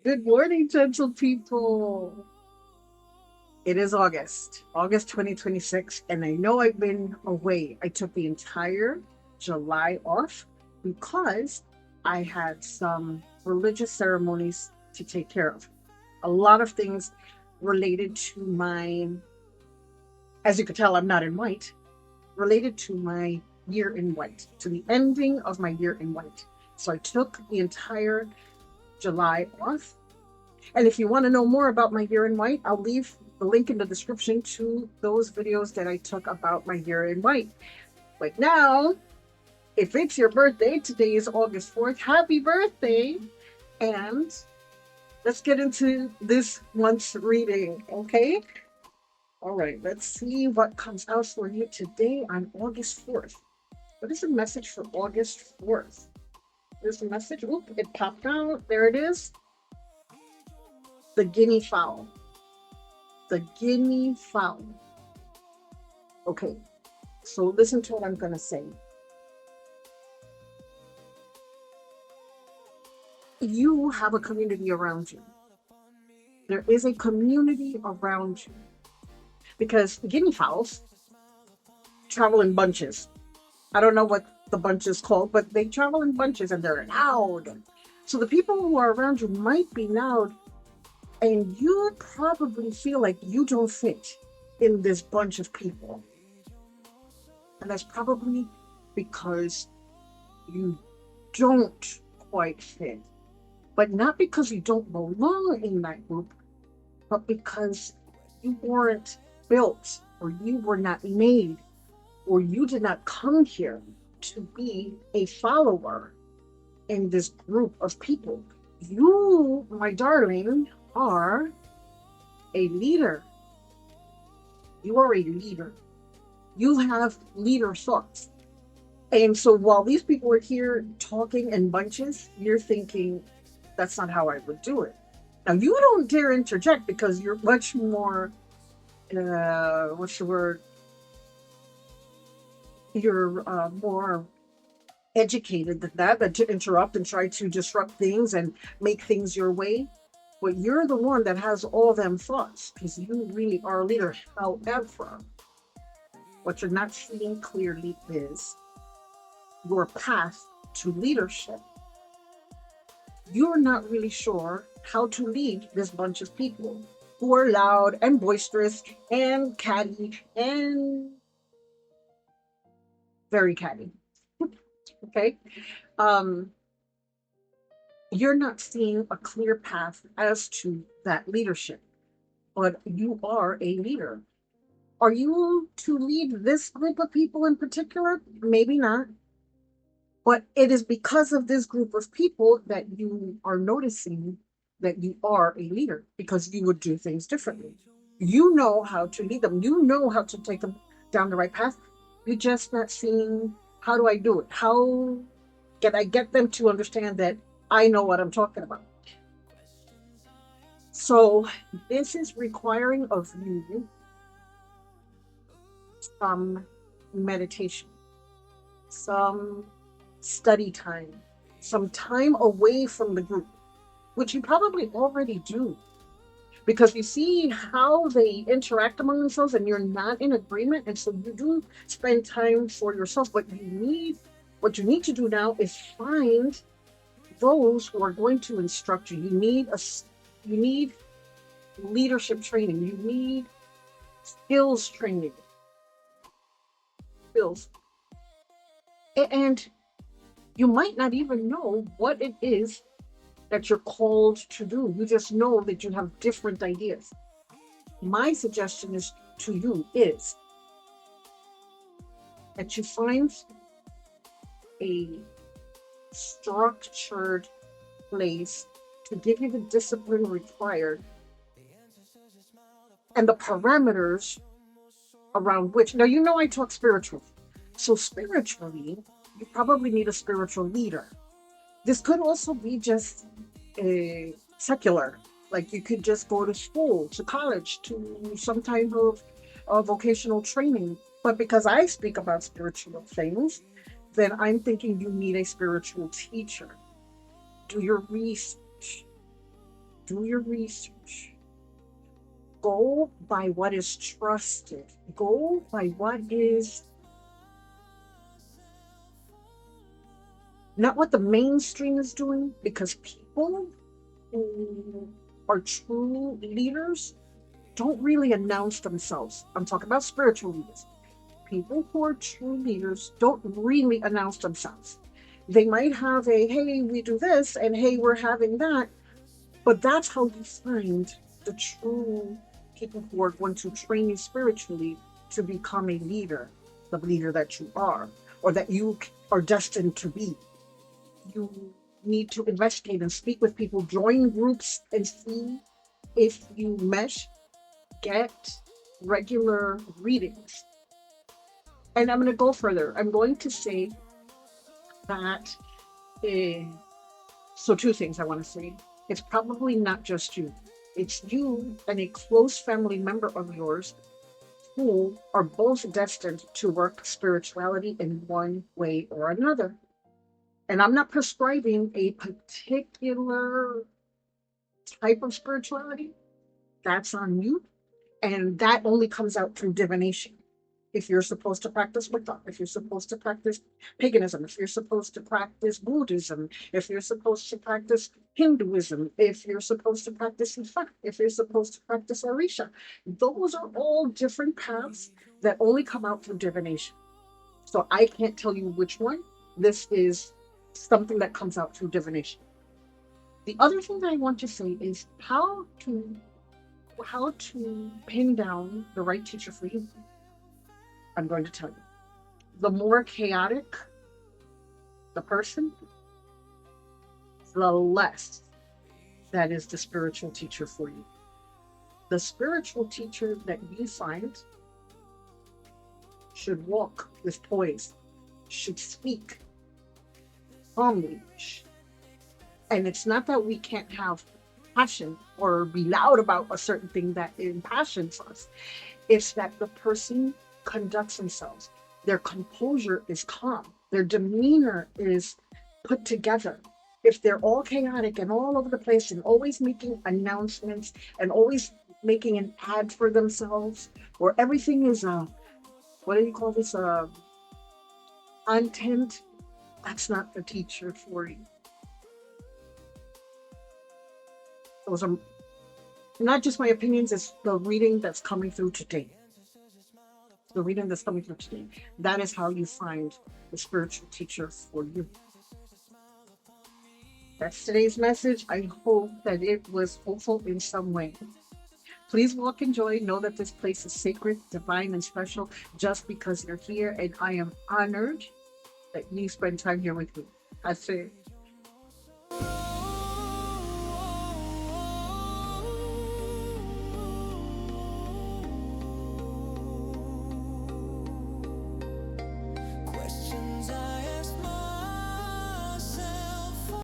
Good morning, gentle people. It is August 2026, and I know I've been away. I took the entire July off because I had some religious ceremonies to take care of. A lot of things related to my, as you could tell, I'm not in white, related to my year in white, to the ending of my year in white. So I took the entire July off. And if you want to know more about my year in white, I'll leave the link in the description to those videos that I took about my year in white. But now, if it's your birthday, today is August 4th. Happy birthday! And let's get into this month's reading, okay? All right, let's see what comes out for you today on August 4th. What is the message for August 4th? There's the message. Oop, it popped out. There it is. The guinea fowl. The guinea fowl. Okay, so listen to what I'm going to say. You have a community around you. There is a community around you. Because guinea fowls travel in bunches. I don't know what the bunch is called, but they travel in bunches and they're loud. So the people who are around you might be loud, and you probably feel like you don't fit in this bunch of people. And that's probably because you don't quite fit. But not because you don't belong in that group, but because you weren't built, or you were not made, or you did not come here to be a follower in this group of people. You, my darling, are a leader. You are a leader. You have leader thoughts. And so while these people are here talking in bunches, you're thinking, that's not how I would do it. Now, you don't dare interject because you're much more, what's the word? You're more educated than that, but to interrupt and try to disrupt things and make things your way. But you're the one that has all them thoughts because you really are a leader. However, what you're not seeing clearly is your path to leadership. You're not really sure how to lead this bunch of people who are loud and boisterous and catty and very catty. Okay. Um, you're not seeing a clear path as to that leadership, but you are a leader. Are you to lead this group of people in particular? Maybe not. But it is because of this group of people that you are noticing that you are a leader because you would do things differently. You know how to lead them. You know how to take them down the right path. You're just not seeing, how do I do it? How can I get them to understand that I know what I'm talking about? So this is requiring of you some meditation, some study time, some time away from the group, which you probably already do. Because you see how they interact among themselves and you're not in agreement. And so you do spend time for yourself. But what you need to do now is find those who are going to instruct you. You need leadership training. You need skills training. Skills. And you might not even know what it is that you're called to do. You just know that you have different ideas. My suggestion is to you is that you find a structured place to give you the discipline required and the parameters around which. Now, you know I talk spiritual. So spiritually, you probably need a spiritual leader. This could also be just a secular, Like you could just go to school, to college, to some type of vocational training. But because I speak about spiritual things, then I'm thinking you need a spiritual teacher. Do your research. Do your research. Go by what is trusted. Go by what is not what the mainstream is doing, because people who are true leaders don't really announce themselves. I'm talking about spiritual leaders. People who are true leaders don't really announce themselves. They might have a, hey, we do this, and hey, we're having that. But that's how you find the true people who are going to train you spiritually to become a leader, the leader that you are, or that you are destined to be. You need to investigate and speak with people, join groups, and see if you mesh, get regular readings. And I'm going to go further. I'm going to say that, uh, so two things I want to say. It's probably not just you, it's you and a close family member of yours who are both destined to work spirituality in one way or another. And I'm not prescribing a particular type of spirituality. That's on you. And that only comes out through divination. If you're supposed to practice Wicca, if you're supposed to practice paganism, if you're supposed to practice Buddhism, if you're supposed to practice Hinduism, if you're supposed to practice Ifa, if you're supposed to practice Orisha, those are all different paths that only come out through divination. So I can't tell you which one. This is something that comes out through divination. The other thing that I want to say is how to pin down the right teacher for you. I'm going to tell you. The more chaotic the person, the less that is the spiritual teacher for you. The spiritual teacher that you find should walk with poise, should speak calmly. And it's not that we can't have passion or be loud about a certain thing that impassions us. It's that the person conducts themselves. Their composure is calm. Their demeanor is put together. If they're all chaotic and all over the place and always making announcements and always making an ad for themselves, or everything is what do you call this? Content. That's not the teacher for you. Those are not just my opinions. It's the reading that's coming through today. The reading that's coming through today. That is how you find the spiritual teacher for you. That's today's message. I hope that it was hopeful in some way. Please walk in joy. Know that this place is sacred, divine, and special just because you're here. And I am honored that you spend time here with me. That's it.